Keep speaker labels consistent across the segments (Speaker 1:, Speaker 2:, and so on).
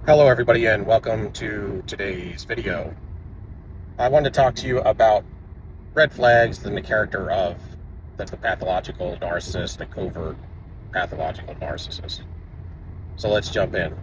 Speaker 1: Hello everybody and welcome to today's video. I wanted to talk to you about red flags in the character of the pathological narcissist, the covert pathological narcissist. So let's jump in.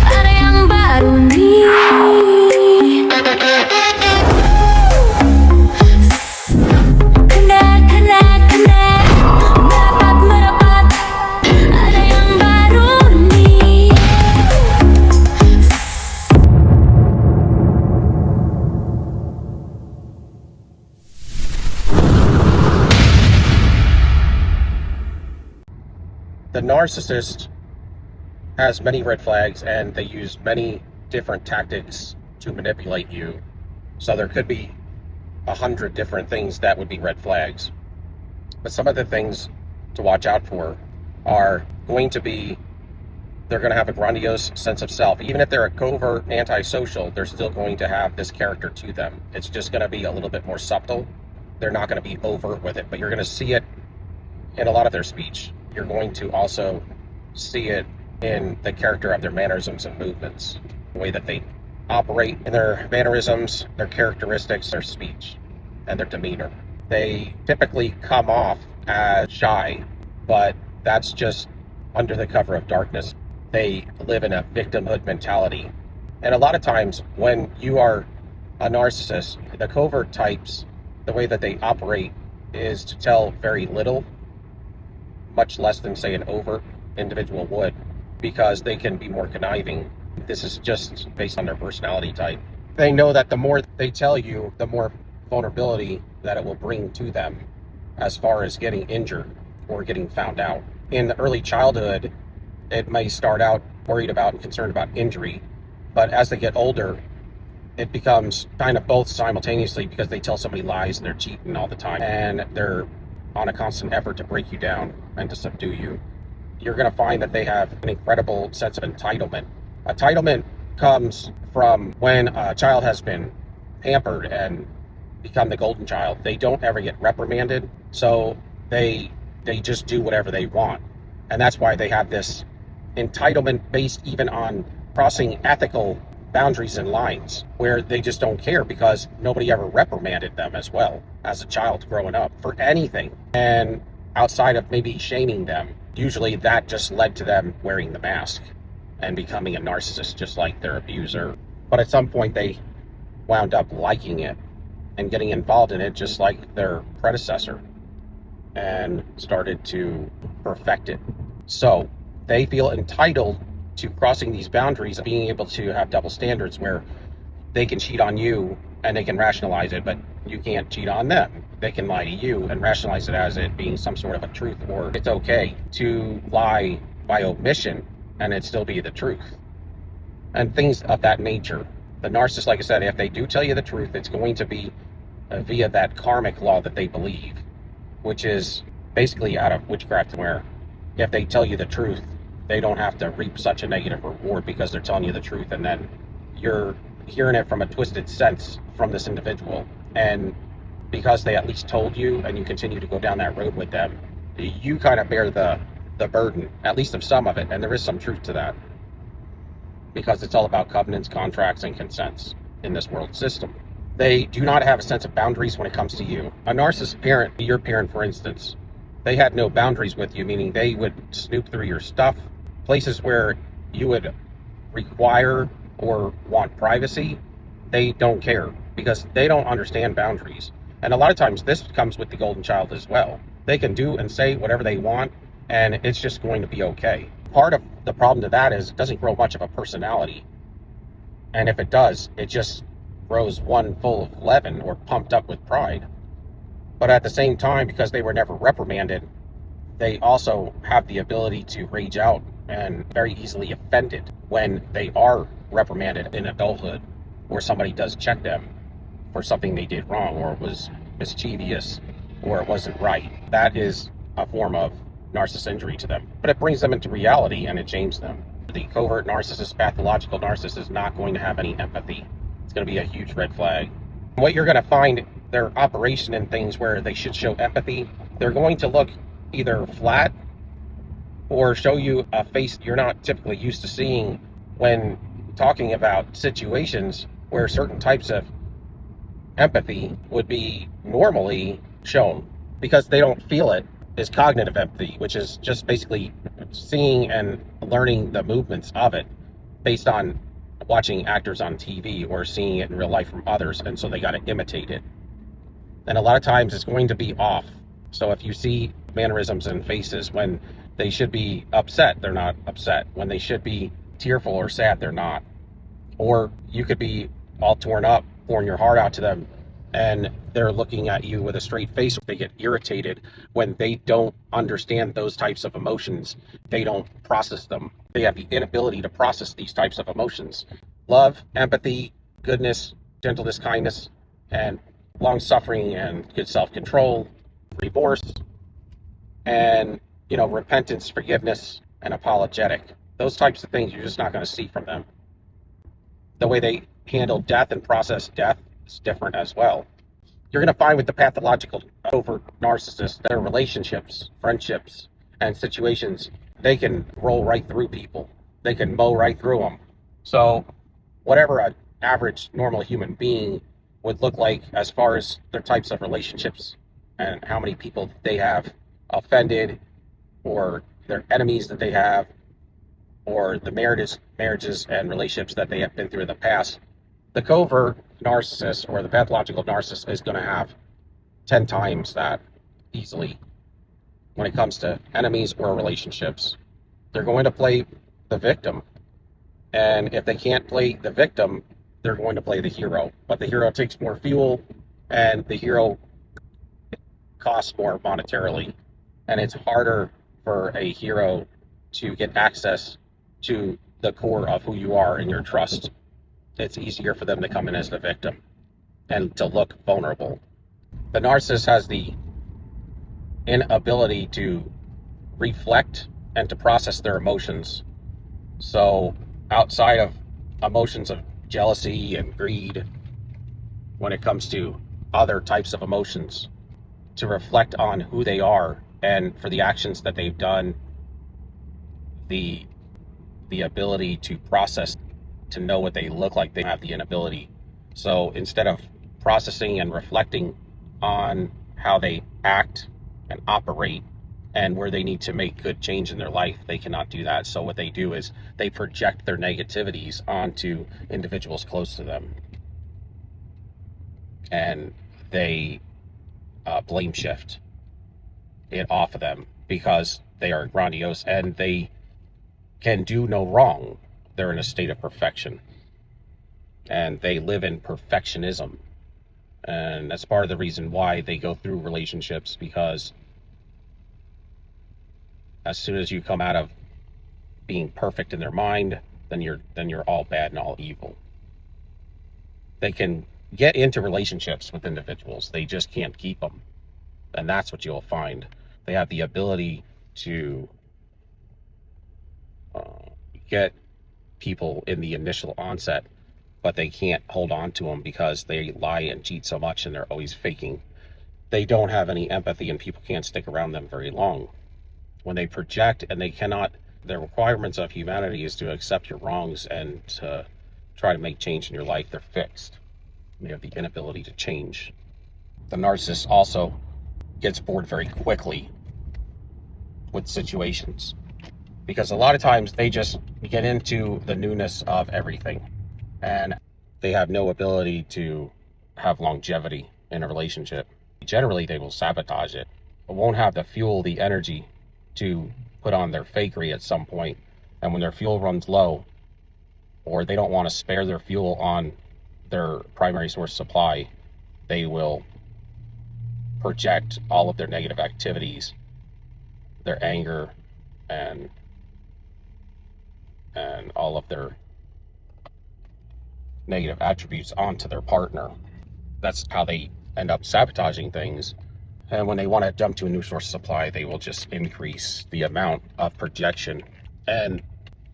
Speaker 2: Ada yang baru nih. Merapat. Ada yang baru nih.
Speaker 1: The narcissist has many red flags and they use many different tactics to manipulate you. So there could be 100 different things that would be red flags. But some of the things to watch out for are going to be, they're going to have a grandiose sense of self. Even if they're a covert antisocial, they're still going to have this character to them. It's just going to be a little bit more subtle. They're not going to be overt with it, but you're going to see it in a lot of their speech. You're going to also see it in the character of their mannerisms and movements, the way that they operate in their mannerisms, their characteristics, their speech, and their demeanor. They typically come off as shy, but that's just under the cover of darkness. They live in a victimhood mentality. And a lot of times when you are a narcissist, the covert types, the way that they operate is to tell very little, much less than, say, an overt individual would, because they can be more conniving. This is just based on their personality type. They know that the more they tell you, the more vulnerability that it will bring to them as far as getting injured or getting found out. In the early childhood, it may start out worried about and concerned about injury, but as they get older, it becomes kind of both simultaneously, because they tell somebody lies and they're cheating all the time and they're on a constant effort to break you down and to subdue you. You're going to find that they have an incredible sense of entitlement. Entitlement comes from when a child has been pampered and become the golden child. They don't ever get reprimanded, so they just do whatever they want. And that's why they have this entitlement based even on crossing ethical boundaries and lines, where they just don't care because nobody ever reprimanded them as well as a child growing up for anything. And outside of maybe shaming them, usually that just led to them wearing the mask and becoming a narcissist just like their abuser. But at some point they wound up liking it and getting involved in it just like their predecessor and started to perfect it. So they feel entitled to crossing these boundaries, being able to have double standards where they can cheat on you and they can rationalize it, but you can't cheat on them. They can lie to you and rationalize it as it being some sort of a truth, or it's okay to lie by omission and it still be the truth. And things of that nature. The narcissist, like I said, if they do tell you the truth, it's going to be via that karmic law that they believe, which is basically out of witchcraft, where if they tell you the truth, they don't have to reap such a negative reward because they're telling you the truth, and then you're hearing it from a twisted sense from this individual. And because they at least told you and you continue to go down that road with them, you kind of bear the burden, at least of some of it. And there is some truth to that, because it's all about covenants, contracts, and consents in this world system. They do not have a sense of boundaries when it comes to you. A narcissist parent, your parent for instance, they had no boundaries with you, meaning they would snoop through your stuff, places where you would require or want privacy. They don't care because they don't understand boundaries. And a lot of times this comes with the golden child as well. They can do and say whatever they want and it's just going to be okay. Part of the problem to that is it doesn't grow much of a personality. And if it does, it just grows one full of leaven or pumped up with pride. But at the same time, because they were never reprimanded, they also have the ability to rage out and very easily offended when they are reprimanded in adulthood, or somebody does check them for something they did wrong, or it was mischievous, or it wasn't right. That is a form of narcissist injury to them. But it brings them into reality and it changes them. The covert narcissist, pathological narcissist, is not going to have any empathy. It's going to be a huge red flag. What you're going to find their operation in things where they should show empathy, they're going to look either flat or show you a face you're not typically used to seeing when talking about situations where certain types of empathy would be normally shown, because they don't feel it, is cognitive empathy, which is just basically seeing and learning the movements of it based on watching actors on TV or seeing it in real life from others, and so they got to imitate it. And a lot of times it's going to be off. So if you see mannerisms and faces when they should be upset, they're not upset. When they should be tearful or sad, they're not. Or you could be all torn up, pouring your heart out to them, and they're looking at you with a straight face. They get irritated when they don't understand those types of emotions. They don't process them. They have the inability to process these types of emotions. Love, empathy, goodness, gentleness, kindness, and long-suffering, and good self-control, remorse, and, repentance, forgiveness, and apologetic. Those types of things you're just not going to see from them. The way they handle death and process death is different as well. You're going to find with the pathological covert narcissists, their relationships, friendships, and situations, they can roll right through people. They can mow right through them. So whatever an average normal human being would look like as far as their types of relationships and how many people they have offended, or their enemies that they have, or the marriages and relationships that they have been through in the past, the covert narcissist or the pathological narcissist is going to have 10 times that easily when it comes to enemies or relationships. They're going to play the victim. And if they can't play the victim, they're going to play the hero. But the hero takes more fuel, and the hero costs more monetarily. And it's harder for a hero to get access to the core of who you are and your trust. It's easier for them to come in as the victim and to look vulnerable. The narcissist has the inability to reflect and to process their emotions. So outside of emotions of jealousy and greed, when it comes to other types of emotions, to reflect on who they are and for the actions that they've done, the ability to process, to know what they look like, they have the inability. So instead of processing and reflecting on how they act and operate and where they need to make good change in their life, they cannot do that. So what they do is they project their negativities onto individuals close to them, and they blame shift it off of them because they are grandiose and they can do no wrong. They're in a state of perfection, and they live in perfectionism. And that's part of the reason why they go through relationships, because as soon as you come out of being perfect in their mind, then you're all bad and all evil. They can get into relationships with individuals, they just can't keep them. And that's what you'll find. They have the ability to get people in the initial onset, but they can't hold on to them because they lie and cheat so much, and they're always faking. They don't have any empathy, and people can't stick around them very long. When they project, and they cannot, the requirements of humanity is to accept your wrongs and to try to make change in your life. They're fixed. They have the inability to change. The narcissist also gets bored very quickly with situations, because a lot of times they just get into the newness of everything, and they have no ability to have longevity in a relationship. Generally, they will sabotage it, but won't have the fuel, the energy to put on their fakery at some point. And when their fuel runs low, or they don't want to spare their fuel on their primary source supply, they will project all of their negative activities, their anger, and all of their negative attributes onto their partner. That's how they end up sabotaging things. And when they want to jump to a new source of supply, they will just increase the amount of projection and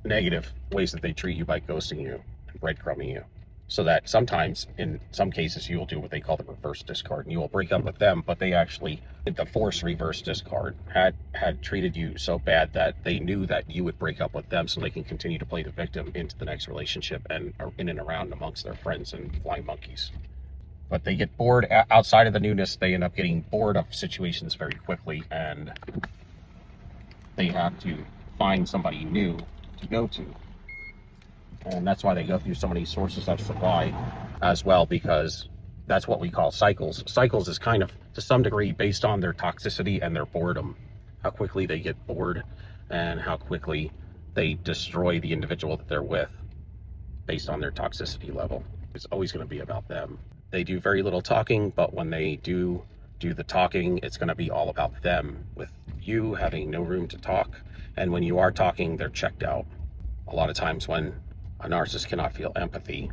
Speaker 1: negative ways that they treat you by ghosting you and breadcrumbing you. So that sometimes, in some cases, you will do what they call the reverse discard, and you will break up with them, but they actually did the force reverse discard, had treated you so bad that they knew that you would break up with them, so they can continue to play the victim into the next relationship and in and around amongst their friends and flying monkeys. But they get bored outside of the newness. They end up getting bored of situations very quickly, and they have to find somebody new to go to. And that's why they go through so many sources of supply as well, because that's what we call cycles. Cycles is kind of, to some degree, based on their toxicity and their boredom. How quickly they get bored and how quickly they destroy the individual that they're with based on their toxicity level. It's always going to be about them. They do very little talking, but when they do the talking, it's going to be all about them, with you having no room to talk. And when you are talking, they're checked out. A lot of times when a narcissist cannot feel empathy,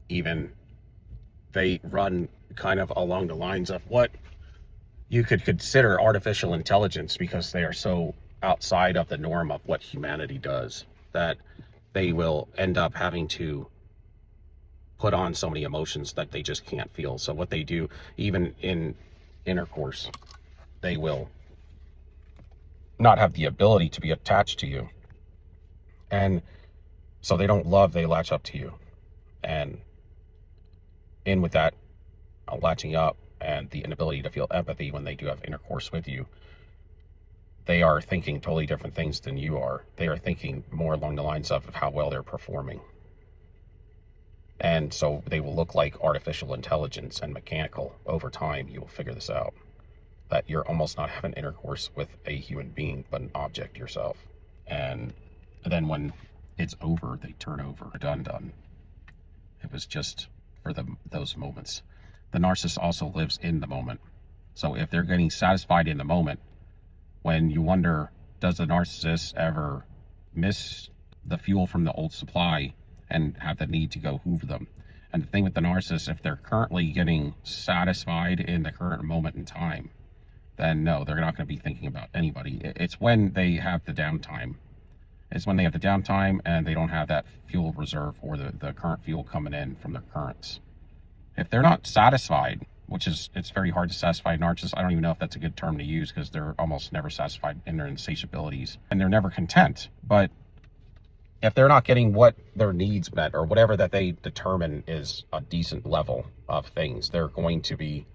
Speaker 1: even they run kind of along the lines of what you could consider artificial intelligence, because they are so outside of the norm of what humanity does that they will end up having to put on so many emotions that they just can't feel. So what they do, even in intercourse, they will not have the ability to be attached to you. And so they don't love, they latch up to you. And in with that latching up and the inability to feel empathy when they do have intercourse with you, they are thinking totally different things than you are. They are thinking more along the lines of how well they're performing. And so they will look like artificial intelligence and mechanical. Over time, you will figure this out, that you're almost not having intercourse with a human being, but an object yourself. And then when it's over, they turn over. Done. It was just for those moments. The narcissist also lives in the moment. So if they're getting satisfied in the moment, when you wonder, does the narcissist ever miss the fuel from the old supply and have the need to go hoover them? And the thing with the narcissist, if they're currently getting satisfied in the current moment in time, then no, they're not going to be thinking about anybody. It's when they have the downtime. It's when they have the downtime and they don't have that fuel reserve or the current fuel coming in from their currents. If they're not satisfied, which is, it's very hard to satisfy narcissists. I don't even know if that's a good term to use, because they're almost never satisfied in their insatiabilities and they're never content. But if they're not getting what their needs met, or whatever that they determine is a decent level of things, they're going to be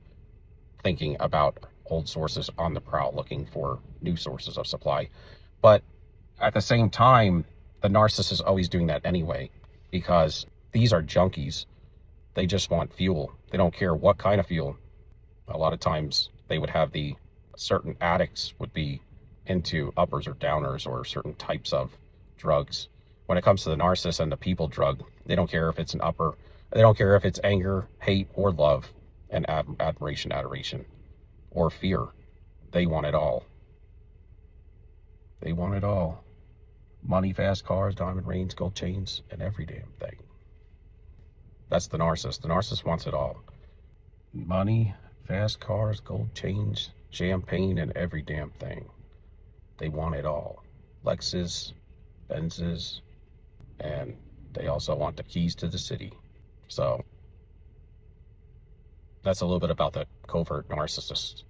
Speaker 1: thinking about old sources on the prowl, looking for new sources of supply. But at the same time, the narcissist is always doing that anyway, because these are junkies. They just want fuel. They don't care what kind of fuel. A lot of times they would have certain addicts would be into uppers or downers or certain types of drugs. When it comes to the narcissist and the people drug, they don't care if it's an upper. They don't care if it's anger, hate, or love, and admiration, adoration, or fear. They want it all. They want it all. Money, fast cars, diamond rings, gold chains, and every damn thing. That's the narcissist. The narcissist wants it all. Money, fast cars, gold chains, champagne, and every damn thing. They want it all. Lexus, Benzes, and they also want the keys to the city. So that's a little bit about the covert narcissist.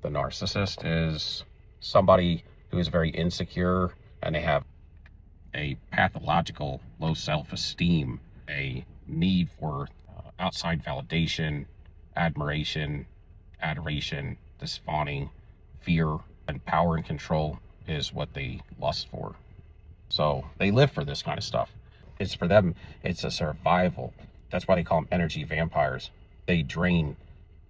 Speaker 1: The narcissist is somebody who is very insecure, and they have a pathological low self-esteem, a need for outside validation, admiration, adoration, this fawning, fear, and power and control is what they lust for. So they live for this kind of stuff. It's for them, it's a survival. That's why they call them energy vampires. They drain,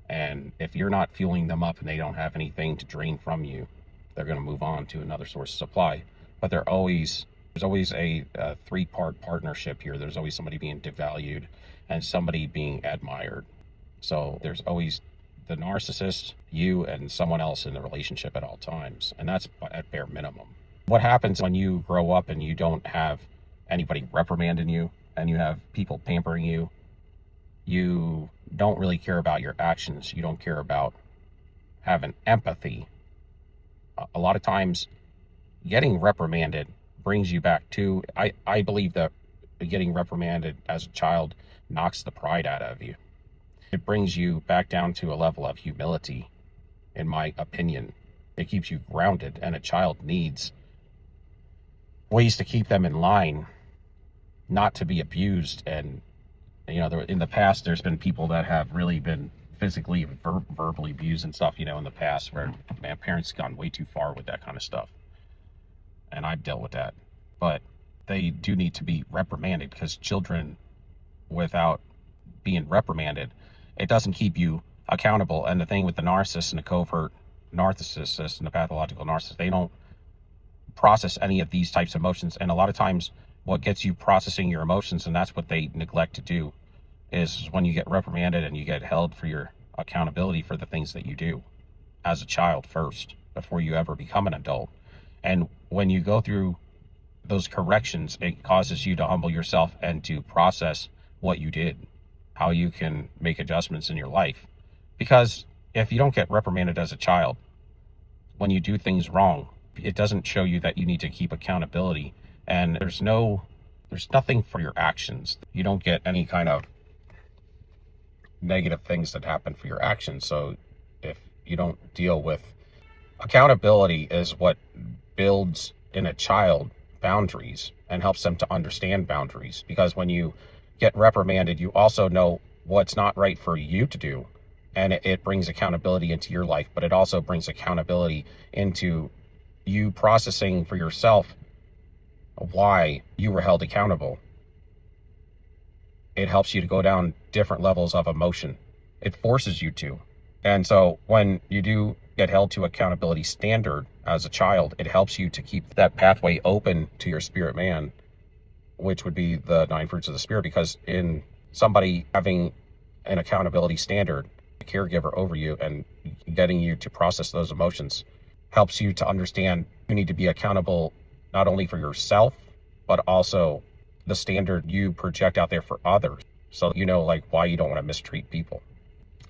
Speaker 1: and if you're not fueling them up and they don't have anything to drain from you, they're going to move on to another source of supply. But there's always a three-part partnership here. There's always somebody being devalued and somebody being admired. So there's always the narcissist, you, and someone else in the relationship at all times. And that's at bare minimum. What happens when you grow up and you don't have anybody reprimanding you and you have people pampering you? You don't really care about your actions. You don't care about having empathy. A lot of times, getting reprimanded brings you back to, I believe that getting reprimanded as a child knocks the pride out of you. It brings you back down to a level of humility, in my opinion. It keeps you grounded, and a child needs ways to keep them in line, not to be abused. And, you know, in the past, there's been people that have really been physically and verbally abused and stuff, you know, in the past, where, man, parents gone way too far with that kind of stuff. And I've dealt with that. But they do need to be reprimanded, because children, without being reprimanded, it doesn't keep you accountable. And the thing with the narcissist and the covert narcissist and the pathological narcissist, they don't process any of these types of emotions. And a lot of times what gets you processing your emotions, and that's what they neglect to do, is when you get reprimanded and you get held for your accountability for the things that you do as a child first, before you ever become an adult. And when you go through those corrections, it causes you to humble yourself and to process what you did, how you can make adjustments in your life. Because if you don't get reprimanded as a child, when you do things wrong, it doesn't show you that you need to keep accountability. And there's nothing for your actions. You don't get any kind of negative things that happen for your actions. So if you don't deal with accountability, is what builds in a child boundaries and helps them to understand boundaries. Because when you get reprimanded, you also know what's not right for you to do, and it brings accountability into your life. But it also brings accountability into you processing for yourself why you were held accountable. It helps you to go down different levels of emotion. It forces you to. And so when you do get held to accountability standard as a child, it helps you to keep that pathway open to your spirit man, which would be the 9 fruits of the spirit. Because in somebody having an accountability standard, a caregiver over you, and getting you to process those emotions, helps you to understand you need to be accountable not only for yourself, but also the standard you project out there for others. So you know, like, why you don't want to mistreat people,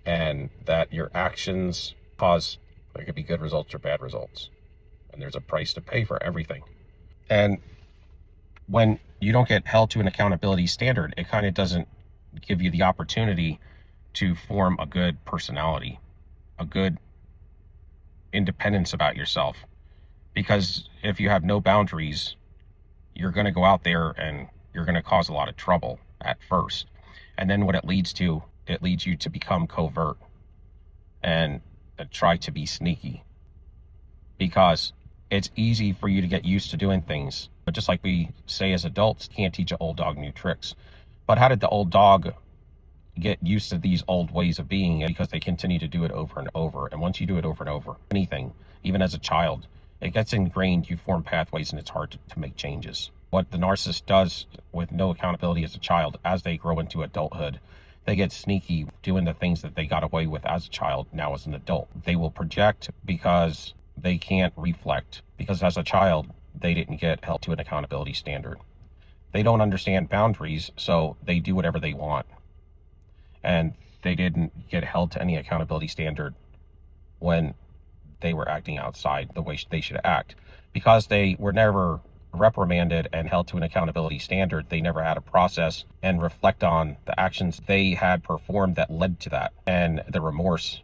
Speaker 1: and that your actions cause, there could be good results or bad results, and there's a price to pay for everything. And when you don't get held to an accountability standard, it kind of doesn't give you the opportunity to form a good personality, a good independence about yourself. Because if you have no boundaries, you're going to go out there and you're going to cause a lot of trouble at first. And then what it leads you to become covert and try to be sneaky. Because it's easy for you to get used to doing things. But just like we say as adults, can't teach an old dog new tricks. But how did the old dog get used to these old ways of being? Because they continue to do it over and over. And once you do it over and over, anything, even as a child, it gets ingrained. You form pathways, and it's hard to make changes. What the narcissist does with no accountability as a child, as they grow into adulthood, they get sneaky, doing the things that they got away with as a child now as an adult. They will project because they can't reflect, because as a child, they didn't get held to an accountability standard. They don't understand boundaries, so they do whatever they want. And they didn't get held to any accountability standard when they were acting outside the way they should act. Because they were never reprimanded and held to an accountability standard, they never had a process and reflect on the actions they had performed that led to that, and the remorse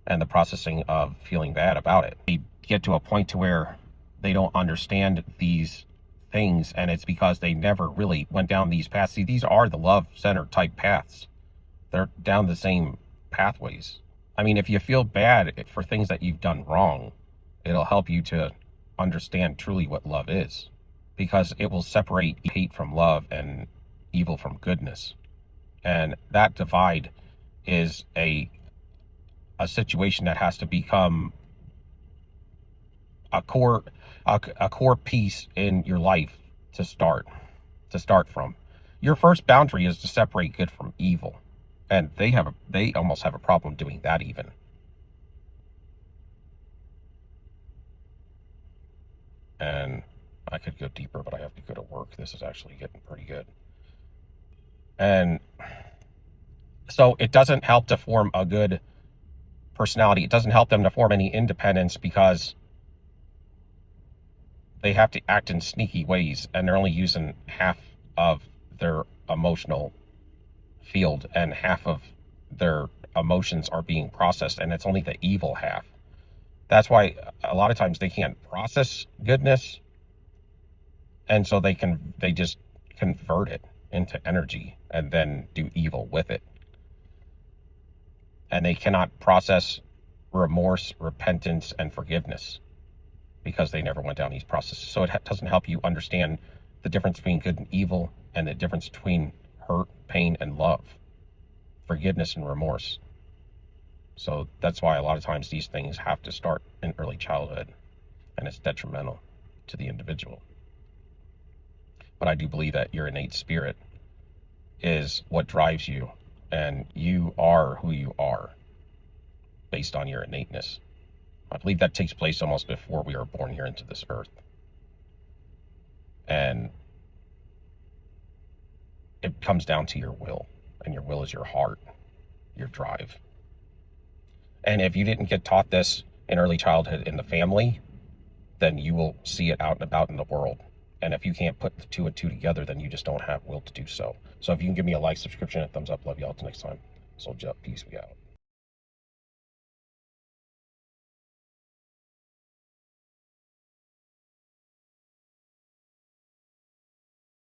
Speaker 1: and the processing of feeling bad about it. They get to a point to where they don't understand these things, and it's because they never really went down these paths. See, these are the love center type paths. They're down the same pathways. I mean, if you feel bad for things that you've done wrong, it'll help you to understand truly what love is, because it will separate hate from love and evil from goodness. And that divide is a situation that has to become a core piece in your life to start from. Your first boundary is to separate good from evil. And they almost have a problem doing that even. And I could go deeper, but I have to go to work. This is actually getting pretty good. And so it doesn't help to form a good personality. It doesn't help them to form any independence, because they have to act in sneaky ways, and they're only using half of their emotional field, and half of their emotions are being processed, and it's only the evil half. That's why a lot of times they can't process goodness, and so they just convert it into energy and then do evil with it. And they cannot process remorse, repentance, and forgiveness because they never went down these processes. So it doesn't help you understand the difference between good and evil, and the difference between hurt, pain, and love, forgiveness and remorse. So that's why a lot of times these things have to start in early childhood, and it's detrimental to the individual. But I do believe that your innate spirit is what drives you, and you are who you are based on your innateness. I believe that takes place almost before we are born here into this earth. And it comes down to your will, and your will is your heart, your drive. And if you didn't get taught this in early childhood in the family, then you will see it out and about in the world. And if you can't put the two and two together, then you just don't have will to do so. So if you can give me a like, subscription, and thumbs up, love y'all. Till next time. Soldier up. Peace. We out.